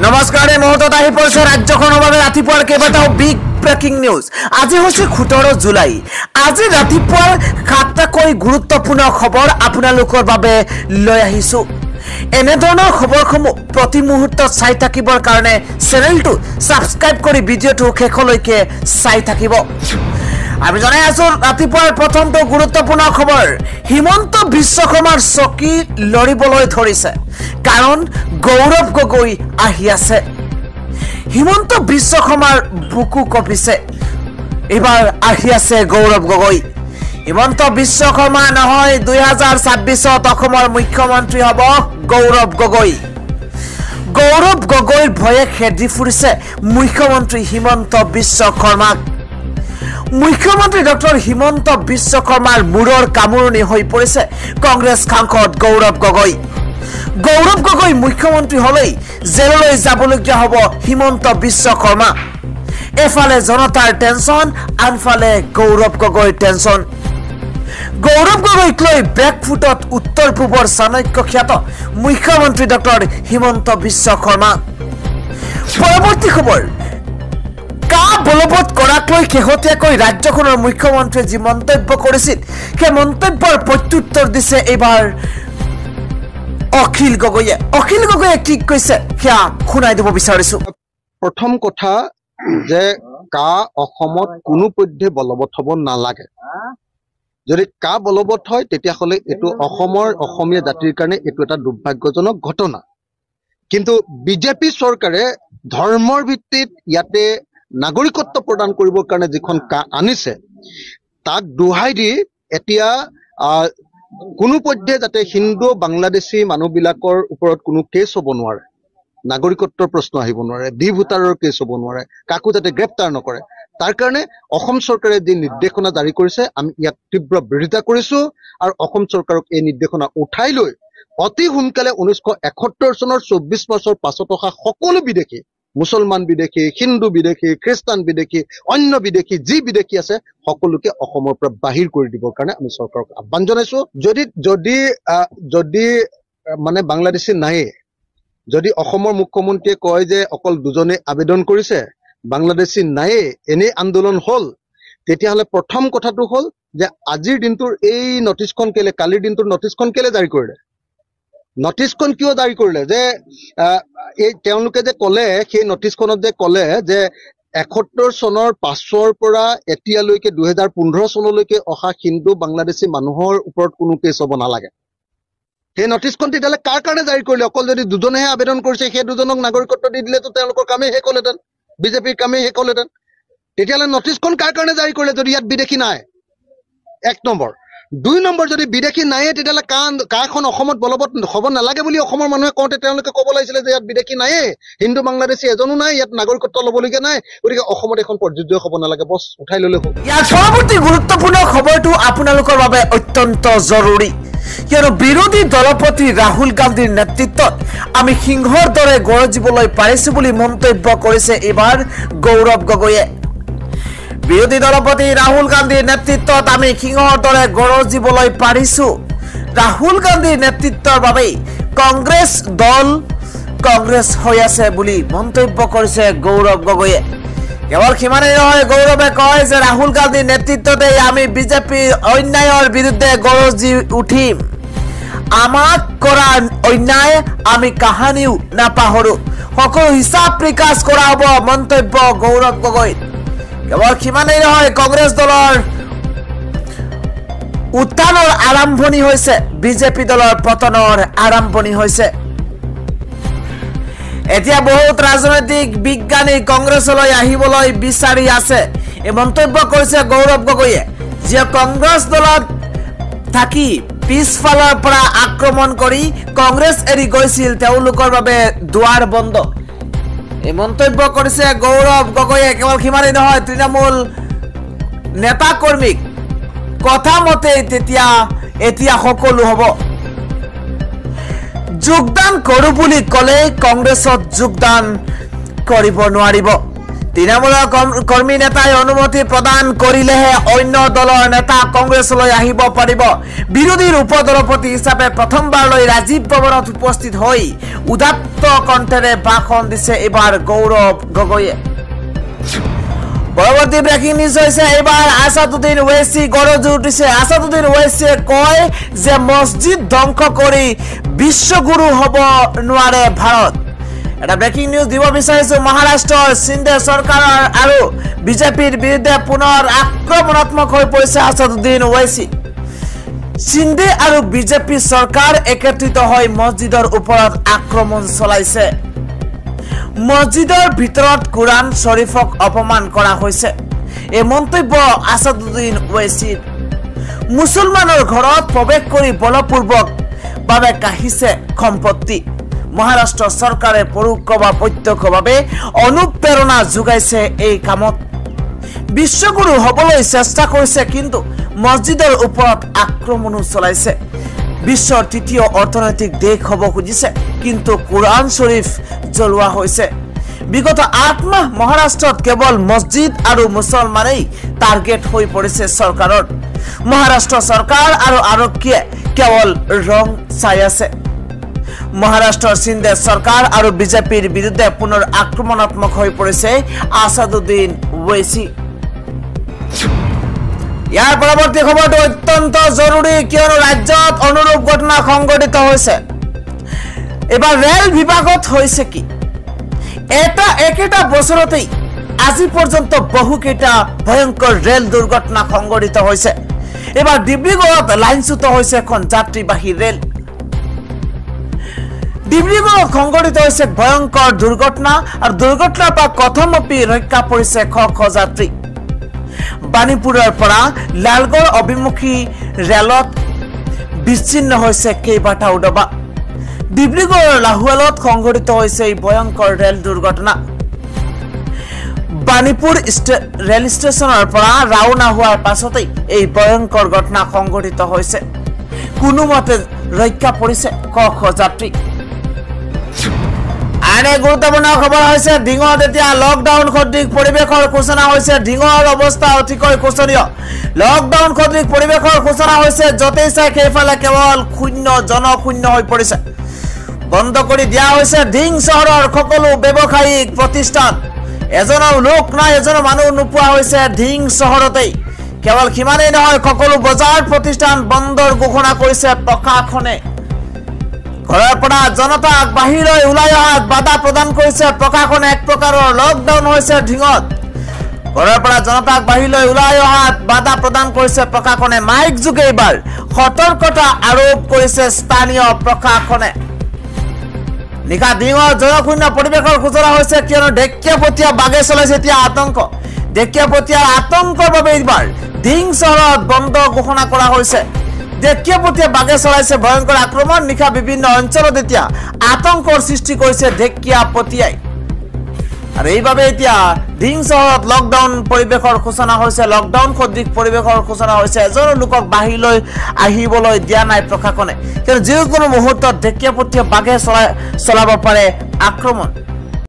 নমস্কাৰ এই মুহূৰ্তত আহি পৰিছে ৰাজ্যখনৰ বাবে ৰাতিপুৱাৰ কেইবাটাও বিগ ব্ৰেকিং নিউজ। আজি হৈছে 17 জুলাই। আজি ৰাতিপুৱাৰ 7টাকৈ গুৰুত্বপূৰ্ণ খবৰ আপোনালোকৰ বাবে লৈ আহিছো। এনে ধৰণৰ খবৰসমূহ প্ৰতি মুহূৰ্তত চাই থাকিবৰ কাৰণে চেনেলটো সাবস্ক্ৰাইব কৰি ভিডিঅ'টো শেষলৈকে চাই থাকিব। আমি জনাই আছো ৰাতিপুৱাৰ প্ৰথমটো গুৰুত্বপূৰ্ণ খবৰ, হিমন্ত বিশ্ব শৰ্মাৰ চকী লৰিবলৈ ধৰিছে, কাৰণ গৌৰৱ গগৈ আহি আছে। হিমন্ত বিশ্ব শৰ্মাৰ বুকু কঁপিছে, এবাৰ আহি আছে গৌৰৱ গগৈ। হিমন্ত বিশ্ব শৰ্মা নহয়, 2026ত অসমৰ মুখ্যমন্ত্ৰী হ'ব গৌৰৱ গগৈ। গৌৰৱ গগৈৰ ভয়ে খেদি ফুৰিছে মুখ্যমন্ত্ৰী হিমন্ত বিশ্ব শৰ্মাক। মুখ্যমন্ত্ৰী ডক্টৰ হিমন্ত বিশ্ব শৰ্মাৰ মূৰৰ কামুৰণি হৈ পৰিছে কংগ্ৰেছ সাংসদ গৌৰৱ গগৈ। গৌৰৱ গগৈ মুখ্যমন্ত্ৰী হলেই জেললৈ যাবলগীয়া হ'ব হিমন্ত বিশ্ব শৰ্মা। এফালে জনতাৰ টেনচন, আনফালে গৌৰৱ গগৈৰ টেনচন। গৌৰৱ গগৈক লৈ বেকফুটত উত্তৰ পূবৰ চাণক্য খ্যাত মুখ্যমন্ত্ৰী ডক্টৰ হিমন্ত বিশ্ব শৰ্মা। পৰৱৰ্তী খবৰ, কা বলবৎ কৰাক লৈ শেহতীয়াকৈ ৰাজ্যখনৰ মুখ্যমন্ত্ৰীয়ে যি মন্তব্য কৰিছিল, সেই মন্তব্যৰ প্ৰত্যুত্তৰ দিছে এইবাৰ অখিল গগৈয়ে। অখিল গগৈয়ে কি কৈছে সেয়া শুনাই দিব বিচাৰিছো। প্ৰথম কথা যে কা অসমত কোনো পধ্যে বলবৎ হ'ব নালাগে। যদি কা বলবৎ হয় তেতিয়াহ'লে এইটো অসমীয়া জাতিৰ কাৰণে এইটো এটা দুৰ্ভাগ্যজনক ঘটনা। কিন্তু বিজেপি চৰকাৰে ধৰ্মৰ ভিত্তিত ইয়াতে নাগৰিকত্ব প্ৰদান কৰিবৰ কাৰণে যিখন কা আনিছে, তাক দোহাই দি এতিয়া কোনো পধ্যে যাতে হিন্দু বাংলাদেশী মানুহবিলাকৰ ওপৰত কোনো কেছ হ'ব নোৱাৰে, নাগৰিকত্বৰ প্ৰশ্ন আহিব নোৱাৰে, ডি ভোটাৰৰ কেছ হ'ব নোৱাৰে, কাকো যাতে গ্ৰেপ্তাৰ নকৰে, তাৰ কাৰণে অসম চৰকাৰে যি নিৰ্দেশনা জাৰি কৰিছে আমি ইয়াক তীব্ৰ বিৰোধিতা কৰিছো। আৰু অসম চৰকাৰক এই নিৰ্দেশনা উঠাই লৈ অতি সোনকালে 1971 চনৰ 24 বছৰ পাছত অহা সকলো বিদেশী, মুছলমান বিদেশী, হিন্দু বিদেশী, খ্ৰীষ্টান বিদেশী, অন্য বিদেশী, যি বিদেশী আছে সকলোকে অসমৰ পৰা বাহিৰ কৰি দিবৰ কাৰণে আমি চৰকাৰক আহ্বান জনাইছো। যদি মানে বাংলাদেশী নাই, যদি অসমৰ মুখ্যমন্ত্ৰীয়ে কয় যে অকল দুজনে আবেদন কৰিছে, বাংলাদেশী নায়ে, এনেই আন্দোলন হ'ল, তেতিয়াহ'লে প্ৰথম কথাটো হ'ল যে আজিৰ দিনটোৰ এই নটিচখন কেলে, কালিৰ দিনটোৰ নটিচখন কেলে জাৰি কৰিলে, নটিচখন কিয় জাৰি কৰিলে? যে এই তেওঁলোকে যে ক'লে, সেই নটিচখনত যে ক'লে যে 71 চনৰ পাছৰ পৰা এতিয়ালৈকে 2015 চনলৈকে অহা হিন্দু বাংলাদেশী মানুহৰ ওপৰত কোনো কেছ হ'ব নালাগে। সেই নটিচখন তেতিয়াহ'লে কাৰ কাৰণে জাৰি কৰিলে? অকল যদি দুজনেহে আবেদন কৰিছে, সেই দুজনক নাগৰিকত্ব দি দিলেতো তেওঁলোকৰ কামেই শেষ হ'লহেঁতেন, বিজেপিৰ কামেই শেষ হ'লহেঁতেন। তেতিয়াহ'লে নটিচখন কাৰ কাৰণে জাৰি কৰিলে যদি ইয়াত বিদেশী নাই? 1 নম্বৰ। 2 নম্বৰ, যদি বিদেশী নাইয়ে তেতিয়াহ'লে কাখন অসমত বলবৎ হ'ব নালাগে বুলি অসমৰ মানুহে কওঁতে তেওঁলোকে ক'ব লাগিছিলে যে ইয়াত বিদেশী নাইয়ে, হিন্দু বাংলাদেশী এজনো নাই, ইয়াত নাগৰিকত্ব ল'বলগীয়া নাই, গতিকে অসমত এখন প্ৰযোজ্য হ'ব নালাগে, বছ উঠাই ল'লে হ'ল। ইয়াৰ পৰৱৰ্তী গুৰুত্বপূৰ্ণ খবৰটো আপোনালোকৰ বাবে অত্যন্ত জৰুৰী, কিয়নো বিৰোধী দলপতি ৰাহুল গান্ধীৰ নেতৃত্বত আমি সিংহৰ দৰে গৰজিবলৈ পাৰিছো বুলি মন্তব্য কৰিছে এইবাৰ গৌৰৱ গগৈয়ে। বিৰোধী দলপতি ৰাহুল গান্ধীৰ নেতৃত্বত আমি সিংহৰ দৰে গৰজিবলৈ পাৰিছো। ৰাহুল গান্ধীৰ নেতৃত্বৰ বাবেই কংগ্ৰেছ হৈ আছে বুলি মন্তব্য কৰিছে গৌৰৱ গগৈয়ে। কেৱল সিমানেই নহয়, গৌৰৱে কয় যে ৰাহুল গান্ধীৰ নেতৃত্বতে আমি বিজেপিৰ অন্যায়ৰ বিৰুদ্ধে গৰজি উঠিম। আমাক কৰা অন্যায় আমি কাহানিও নাপাহৰো, সকলো হিচাপ নিকাচ কৰা হ'ব, মন্তব্য গৌৰৱ গগৈ। কেৱল সিমানেই নহয়, কংগ্ৰেছ দলৰ উত্থানৰ আৰম্ভণি হৈছে, বিজেপি দলৰ পতনৰ আৰম্ভণি হৈছে। এতিয়া বহুত ৰাজনৈতিক বিজ্ঞানী কংগ্ৰেছলৈ আহিবলৈ বিচাৰি আছে, এই মন্তব্য কৰিছে গৌৰৱ গগৈয়ে। যিয়ে কংগ্ৰেছ দলত থাকি পিছফালৰ পৰা আক্ৰমণ কৰি কংগ্ৰেছ এৰি গৈছিল, তেওঁলোকৰ বাবে দুৱাৰ বন্ধ, এই মন্তব্য কৰিছে গৌৰৱ গগৈয়ে। কেৱল সিমানেই নহয়, তৃণমূল নেতা কৰ্মীক কথা মতে এতিয়া সকলো হ'ব। যোগদান কৰো বুলি ক'লে কংগ্ৰেছত যোগদান কৰিব নোৱাৰিব, তৃণমূলৰ কৰ্মী নেতাই অনুমতি প্ৰদান কৰিলেহে অন্য দলৰ নেতা কংগ্ৰেছলৈ আহিব পাৰিব বিৰোধীৰ উপদলপতি হিচাপে প্ৰথমবাৰলৈ ৰাজীৱ ভৱনত উপস্থিত হৈ উদাত্ত কণ্ঠেৰে ভাষণ দিছে এবাৰ গৌৰৱ গগৈয়ে পৰৱৰ্তী ব্ৰেকিং নিউজ হৈছে এবাৰ আসাদুদ্দিন ওৱেইচি গৰজি উঠিছে আসাদুদ্দিন ওৱেইচিয়ে কয় যে মছজিদ ধ্বংস কৰি বিশ্বগুৰু হ'ব নোৱাৰে ভাৰত এটা ব্ৰেকিং নিউজ দিব বিচাৰিছো মহাৰাষ্ট্ৰৰ সিন্ধে চৰকাৰ আৰু বিজেপিৰ বিৰুদ্ধে পুনৰ আক্ৰমণাত্মক হৈ পৰিছে আসাদুদ্দিন ওৱেইচি সিন্ধে আৰু বিজেপি চৰকাৰ একত্ৰিত হৈ মছজিদৰ ওপৰত আক্ৰমণ চলাইছে মছজিদৰ ভিতৰত কুৰান শৰীফক অপমান কৰা হৈছে এই মন্তব্য আসাদুদ্দিন ওৱেইচিৰ মুছলমানৰ ঘৰত প্ৰৱেশ কৰি বলপূৰ্বক বাবে কাহিছে সম্পত্তি মহাৰাষ্ট্ৰ চৰকাৰে পৰোক্ষ বা প্ৰত্যক্ষভাৱে অনুপ্ৰেৰণা যোগাইছে এই কামত বিশ্বগুৰু হ'বলৈ চেষ্টা কৰিছে কিন্তু মছজিদৰ ওপৰত আক্ৰমণো চলাইছে বিশ্বৰ তৃতীয় অৰ্থনৈতিক দেশ হ'ব খুজিছে কিন্তু কুৰান শৰীফ জ্বলোৱা হৈছে বিগত 8 মাহ মহাৰাষ্ট্ৰত কেৱল মছজিদ আৰু মুছলমানেই টাৰ্গেট হৈ পৰিছে চৰকাৰৰ মহাৰাষ্ট্ৰ চৰকাৰ আৰু আৰক্ষীয়ে কেৱল ৰং চাই আছে মহাৰাষ্ট্ৰৰ সিন্ধে চৰকাৰ আৰু বিজেপিৰ বিৰুদ্ধে পুনৰ আক্ৰমণাত্মক হৈ পৰিছে আসাদুদ্দিন ওৱেইচি ইয়াৰ পৰৱৰ্তী খবৰটো অত্যন্ত জৰুৰী কিয়নো ৰাজ্যত অনুৰূপ ঘটনা সংঘটিত হৈছে এবাৰ ৰেল বিভাগত হৈছে কি একেটা বছৰতেই আজি পৰ্যন্ত বহুকেইটা ভয়ংকৰ ৰেল দুৰ্ঘটনা সংঘটিত হৈছে এবাৰ ডিব্ৰুগড়ত লাইনচ্যুত হৈছে এখন যাত্ৰীবাহী ৰেল ডিব্ৰুগড়ত সংঘটিত হৈছে ভয়ংকৰ দুৰ্ঘটনা আৰু দুৰ্ঘটনাৰ পৰা কথমপি ৰক্ষা পৰিছে শ যাত্ৰী বাণীপুৰৰ পৰা লালগড় অভিমুখী ৰেলত বিচ্ছিন্ন হৈছে কেইবাটাও ডবা ডিব্ৰুগড়ৰ লাহুৱালত সংঘটিত হৈছে এই ভয়ংকৰ ৰেল দুৰ্ঘটনা বাণীপুৰ ৰেল ষ্টেচনৰ পৰা ৰাওনা হোৱাৰ পাছতেই এই ভয়ংকৰ ঘটনা সংঘটিত হৈছে কোনোমতে ৰক্ষা পৰিছে শ যাত্ৰী আনে গুৰুত্বপূৰ্ণ খবৰ হৈছে ঢিঙত এতিয়া লকডাউন সদৃশ পৰিৱেশৰ ঘোষণা হৈছে ঢিঙৰ অৱস্থা অতিকৈ শোচনীয় লকডাউন সদৃশ পৰিৱেশৰ ঘোষণা হৈছে যতেই চাই সেইফালে কেৱল জনশূন্য হৈ পৰিছে বন্ধ কৰি দিয়া হৈছে ঢিং চহৰৰ সকলো ব্যৱসায়িক প্ৰতিষ্ঠান এজনো লোক নাই এজনো মানুহ নোপোৱা হৈছে ঢিং চহৰতেই কেৱল সিমানেই নহয় সকলো বজাৰ প্ৰতিষ্ঠান বন্ধৰ ঘোষণা কৰিছে প্ৰশাসনে ঘৰৰ পৰা জনতাক বাহিৰলৈ ওলাই অহাত বাধা প্ৰদান কৰিছে প্ৰশাসনে এক প্ৰকাৰৰ লকডাউন হৈছে ঢিঙত ঘৰৰ পৰা জনতাক বাহিৰলৈ ওলাই অহাত বাধা প্ৰদান কৰিছে প্ৰশাসনে মাইক যোগে এবাৰ সতৰ্কতা আৰোপ কৰিছে স্থানীয় প্ৰশাসনে নিকা ঢিঙৰ জনশূন্য পৰিৱেশৰ সূচনা হৈছে কিয়নো ঢেকীয়াপতীয়া বাগে চলাইছে এতিয়া আতংক ঢেকীয়াপতীয়াৰ আতংকৰ বাবে এইবাৰ ঢিং চহৰত বন্ধ ঘোষণা কৰা হৈছে ঢেকীয়াপতীয়া বাগে চলাইছে ভয়ংকৰ আক্ৰমণ নিশা বিভিন্ন অঞ্চলত এতিয়া আতংকৰ সৃষ্টি কৰিছে ঢেকীয়াপতীয়াই আৰু এইভাবে এতিয়া ঢিং চহৰত লকডাউন পৰিৱেশৰ ঘোষণা হৈছে লকডাউন সদৃশ পৰিৱেশৰ ঘোষণা হৈছে এজন লোকক বাহিৰলৈ আহিবলৈ দিয়া নাই প্ৰশাসনে কিন্তু যিকোনো মুহূৰ্তত ঢেকীয়াপতীয়া বাগে চলাব পাৰে আক্ৰমণ